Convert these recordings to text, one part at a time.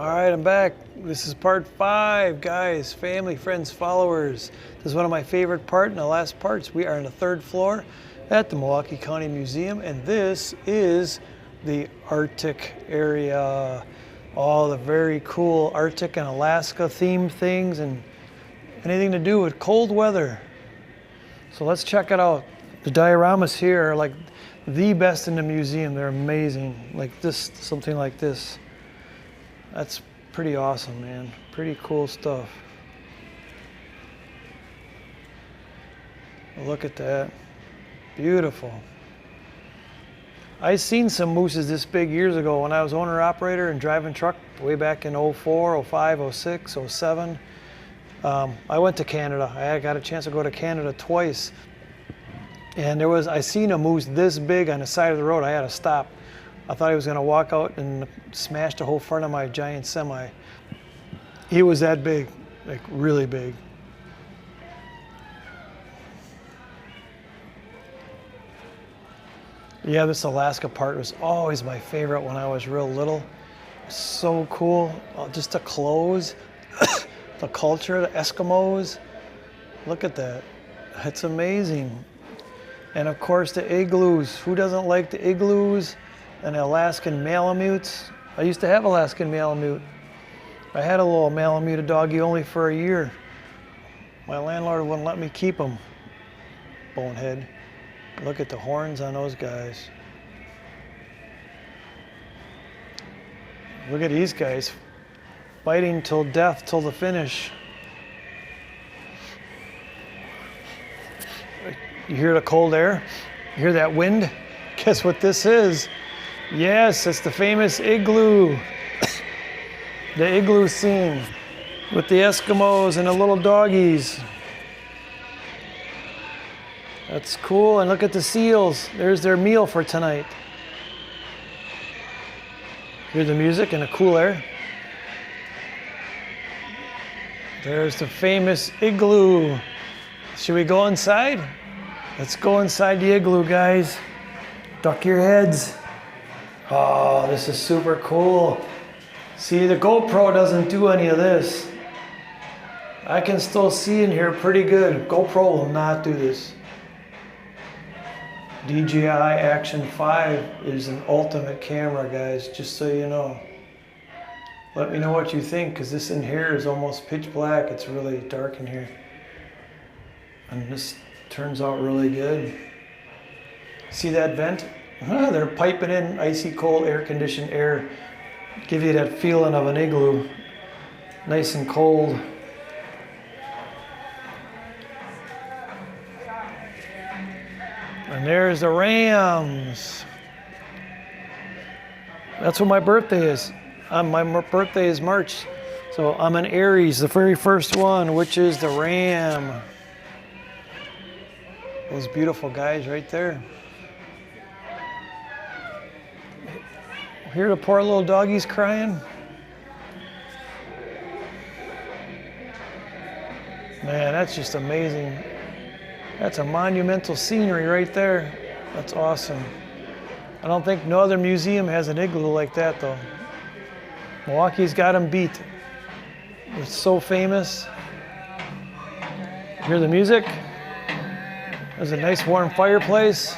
All right, I'm back. This is part 5, guys, family, friends, followers. This is one of my favorite parts and the last parts. We are on the 3rd floor at the Milwaukee County Museum, and this is the Arctic area. All the very cool Arctic and Alaska themed things and anything to do with cold weather. So let's check it out. The dioramas here are like the best in the museum. They're amazing. Like this, something like this. That's pretty awesome, man. Pretty cool stuff. Look at that. Beautiful. I seen some mooses this big years ago when I was owner-operator and driving truck way back in 04, 05, 06, 07. I went to Canada. I got a chance to go to Canada twice. And I seen a moose this big on the side of the road. I had to stop. I thought he was going to walk out and smash the whole front of my giant semi. He was that big, like really big. Yeah, this Alaska part was always my favorite when I was real little. So cool. Just the clothes, the culture, the Eskimos. Look at that. It's amazing. And of course the igloos. Who doesn't like the igloos? And Alaskan Malamutes. I used to have Alaskan Malamute. I had a little Malamute doggy only for a year. My landlord wouldn't let me keep him. Bonehead. Look at the horns on those guys. Look at these guys. Fighting till death, till the finish. You hear the cold air? You hear that wind? Guess what this is? Yes, it's the famous igloo. The igloo scene with the Eskimos and the little doggies. That's cool. And look at the seals. There's their meal for tonight. Hear the music and the cool air. There's the famous igloo. Should we go inside? Let's go inside the igloo, guys. Duck your heads. Oh, this is super cool. See, the GoPro doesn't do any of this. I can still see in here pretty good. GoPro will not do this. DJI Action 5 is an ultimate camera, guys, just so you know. Let me know what you think, because this in here is almost pitch black. It's really dark in here. And this turns out really good. See that vent? They're piping in icy cold air-conditioned air. Give you that feeling of an igloo. Nice and cold. And there's the rams. That's what my birthday is. My birthday is March. So I'm an Aries, the very first one, which is the ram. Those beautiful guys right there. Hear the poor little doggies crying? Man, that's just amazing. That's a monumental scenery right there. That's awesome. I don't think no other museum has an igloo like that, though. Milwaukee's got them beat. It's so famous. Hear the music? There's a nice warm fireplace.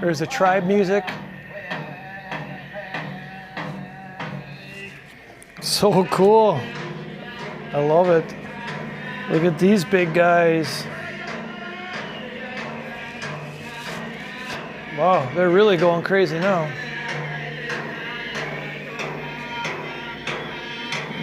There's the tribe music. So cool. I love it. Look at these big guys. Wow, they're really going crazy now.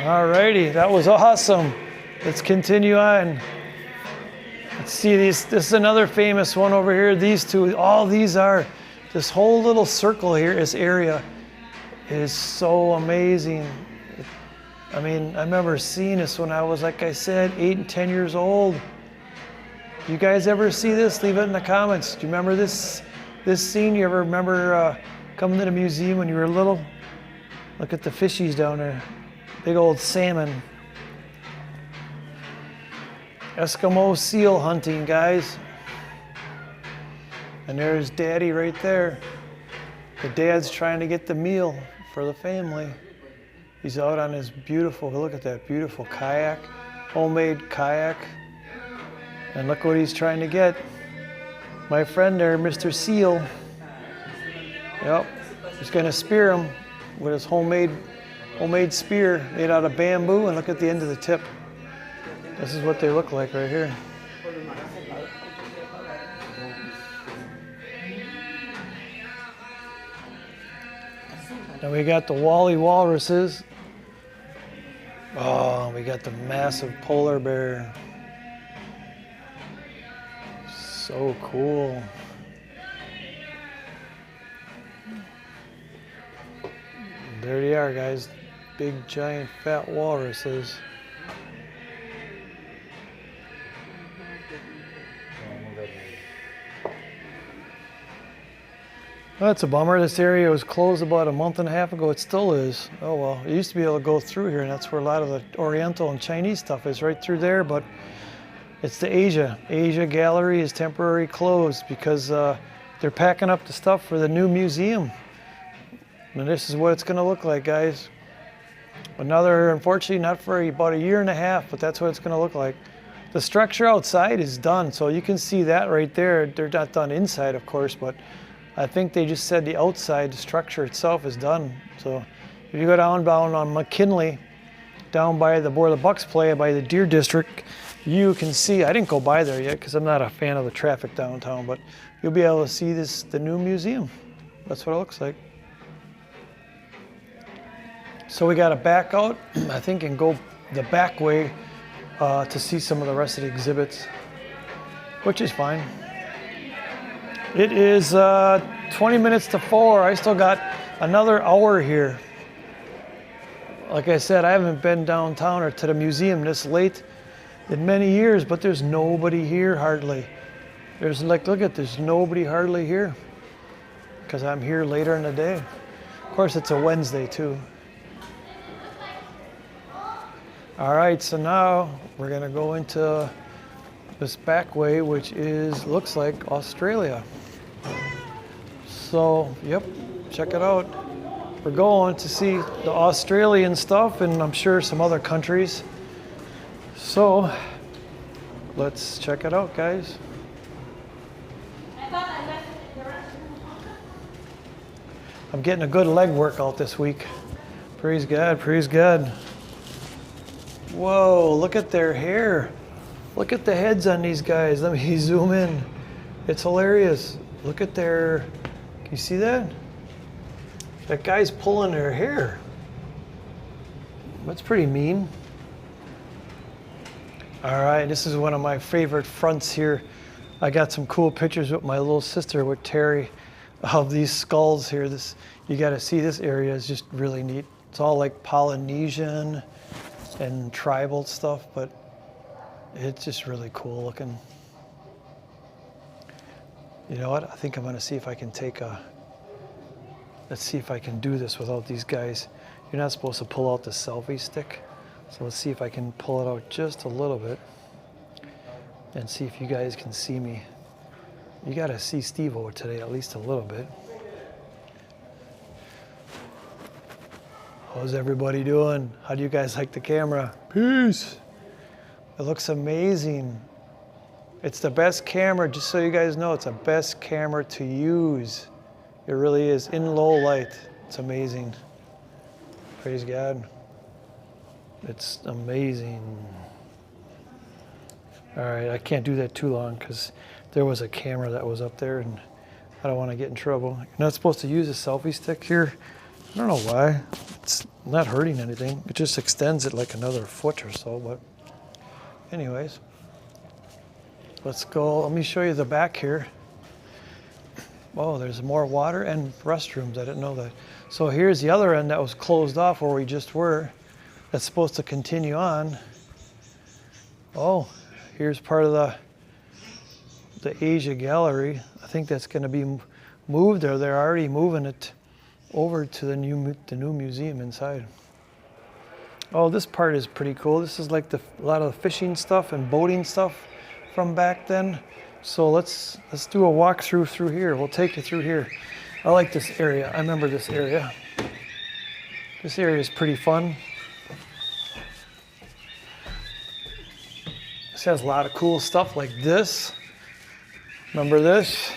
Alrighty, that was awesome. Let's continue on. Let's see these. This is another famous one over here. These two, all these are, this whole little circle here, this area is so amazing. I mean, I remember seeing this when I was, like I said, 8 and 10 years old. You guys ever see this? Leave it in the comments. Do you remember this scene? You ever remember coming to the museum when you were little? Look at the fishies down there. Big old salmon. Eskimo seal hunting, guys. And there's Daddy right there. The dad's trying to get the meal for the family. He's out on his beautiful, look at that beautiful kayak, homemade kayak. And look what he's trying to get. My friend there, Mr. Seal. Yep, he's gonna spear him with his homemade spear made out of bamboo, and look at the end of the tip. This is what they look like right here. And we got the Wally walruses. Oh, we got the massive polar bear. So cool. There they are, guys. Big, giant, fat walruses. Well, that's a bummer. This area was closed about a month and a half ago. It still is. Oh well, it used to be able to go through here, and that's where a lot of the Oriental and Chinese stuff is, right through there, but it's the Asia gallery is temporarily closed because they're packing up the stuff for the new museum. And this is what it's going to look like, guys. Another, unfortunately, not for about a year and a half, but that's what it's going to look like. The structure outside is done, so you can see that right there. They're not done inside, of course, but I think they just said the outside structure itself is done. So if you go down on McKinley, down by where the Bucks play, by the Deer District, you can see, I didn't go by there yet because I'm not a fan of the traffic downtown, but you'll be able to see the new museum. That's what it looks like. So we got to back out, I think, and go the back way to see some of the rest of the exhibits, which is fine. It is 20 minutes to 4. I still got another hour here. Like I said, I haven't been downtown or to the museum this late in many years, but there's nobody here hardly. There's like, look at, there's nobody hardly here because I'm here later in the day. Of course, it's a Wednesday too. All right, so now we're gonna go into this back way, which looks like Australia. So, yep, check it out. We're going to see the Australian stuff and I'm sure some other countries. So, let's check it out, guys. I'm getting a good leg workout this week. Praise God, praise God. Whoa, look at their hair. Look at the heads on these guys. Let me zoom in. It's hilarious. Look at their, can you see that? That guy's pulling their hair. That's pretty mean. All right, this is one of my favorite fronts here. I got some cool pictures with my little sister, with Terry, of these skulls here. You gotta see, this area is just really neat. It's all like Polynesian and tribal stuff, but it's just really cool looking. You know what? I think I'm gonna see if I can let's see if I can do this without these guys. You're not supposed to pull out the selfie stick. So let's see if I can pull it out just a little bit and see if you guys can see me. You gotta see Steve-O today at least a little bit. How's everybody doing? How do you guys like the camera? Peace. It looks amazing. It's the best camera, just so you guys know, it's the best camera to use. It really is, in low light. It's amazing. Praise God. It's amazing. All right, I can't do that too long because there was a camera that was up there and I don't want to get in trouble. You're not supposed to use a selfie stick here. I don't know why. It's not hurting anything. It just extends it like another foot or so, but anyways. Let's go, let me show you the back here. Oh, there's more water and restrooms. I didn't know that. So here's the other end that was closed off where we just were. That's supposed to continue on. Oh, here's part of the Asia gallery. I think that's going to be moved, or they're already moving it over to the new museum inside. Oh, this part is pretty cool. This is like a lot of the fishing stuff and boating stuff from back then. So let's do a walkthrough through here. We'll take you through here. I like this area. I remember this area. This area is pretty fun. This has a lot of cool stuff like this. Remember this?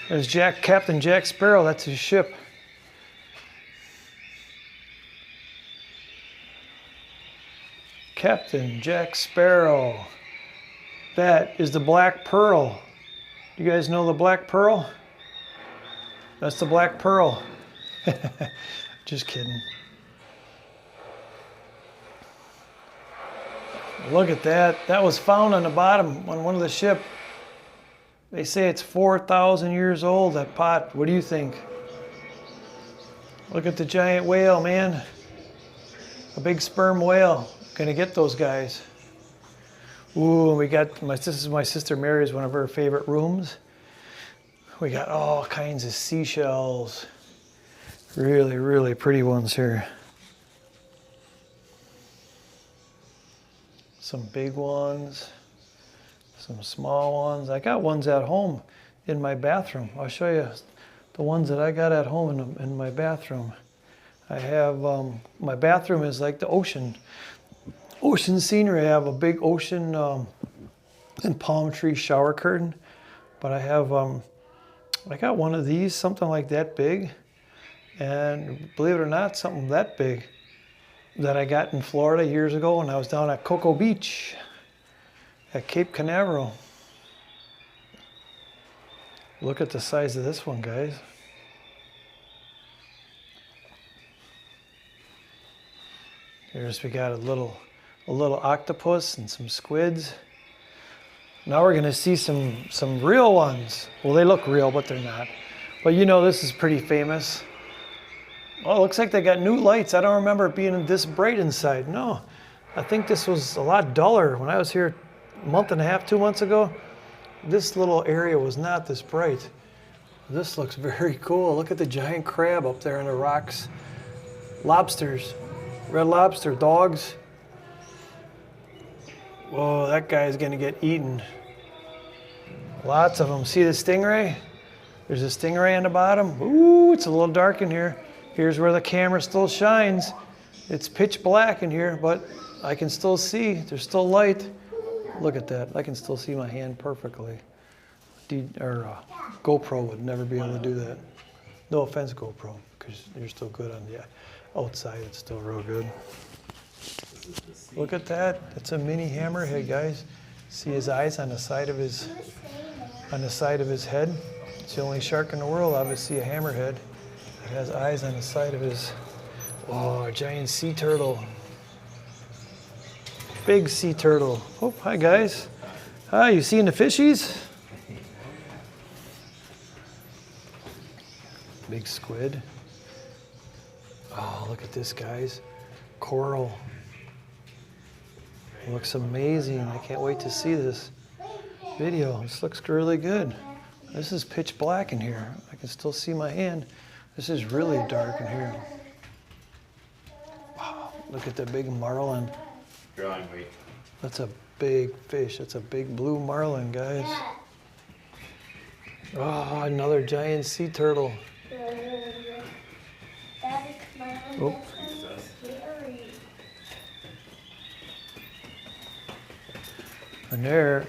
There's Captain Jack Sparrow, that's his ship. Captain Jack Sparrow. That is the Black Pearl. You guys know the Black Pearl? That's the Black Pearl. Just kidding. Look at that. That was found on the bottom on one of the ship. They say it's 4,000 years old, that pot. What do you think? Look at the giant whale, man. A big sperm whale. Gonna get those guys. Ooh, we got, my sister Mary's one of her favorite rooms. We got all kinds of seashells. Really, really pretty ones here. Some big ones, some small ones. I got ones at home in my bathroom. I'll show you the ones that I got at home in my bathroom. I have, my bathroom is like the ocean scenery. I have a big ocean and palm tree shower curtain, but I have, I got one of these, something like that big, and believe it or not, something that big that I got in Florida years ago when I was down at Cocoa Beach at Cape Canaveral. Look at the size of this one, guys. Here's, we got a little octopus and some squids. Now we're gonna see some real ones. Well, they look real, but they're not. But you know, this is pretty famous. Oh, it looks like they got new lights. I don't remember it being this bright inside. No, I think this was a lot duller. When I was here a month and a half, 2 months ago, this little area was not this bright. This looks very cool. Look at the giant crab up there in the rocks. Lobsters, red lobster, dogs. Whoa, that guy's gonna get eaten. Lots of them. See the stingray? There's a stingray on the bottom. Ooh, it's a little dark in here. Here's where the camera still shines. It's pitch black in here, but I can still see. There's still light. Look at that. I can still see my hand perfectly. GoPro would never be able to do that. No offense, GoPro, because you're still good on the outside. It's still real good. Look at that. It's a mini hammerhead, guys. See his eyes on the side of his head. It's the only shark in the world, obviously, a hammerhead. It has eyes on the side of his, oh, a giant sea turtle. Big sea turtle. Oh, hi guys. Hi, you seeing the fishies? Big squid. Oh, look at this, guys. Coral. It looks amazing. I can't wait to see this video. This looks really good. This is pitch black in here. I can still see my hand. This is really dark in here. Wow, look at the big marlin. Drawing weight. That's a big fish. That's a big blue marlin, guys. Oh, another giant sea turtle. Oh. And there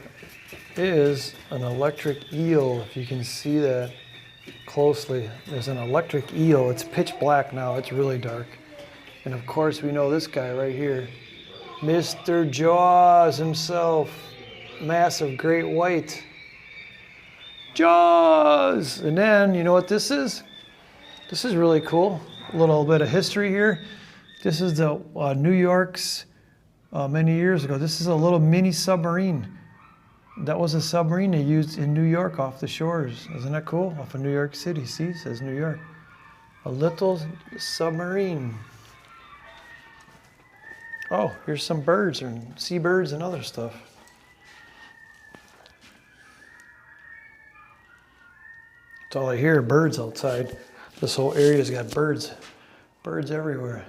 is an electric eel, if you can see that closely. There's an electric eel. It's pitch black now. It's really dark. And of course, we know this guy right here, Mr. Jaws himself, massive great white. Jaws! And then, you know what this is? This is really cool. A little bit of history here. This is the New York's many years ago. This is a little mini submarine. That was a submarine they used in New York off the shores. Isn't that cool? Off of New York City. See, it says New York. A little submarine. Oh, here's some birds and seabirds and other stuff. That's all I hear, birds outside. This whole area's got birds. Birds everywhere.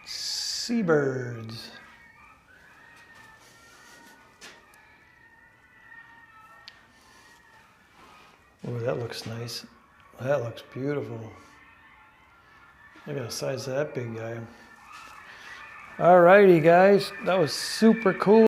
Seabirds. Oh, that looks nice. That looks beautiful. Look at the size of that big guy. Alrighty, guys. That was super cool.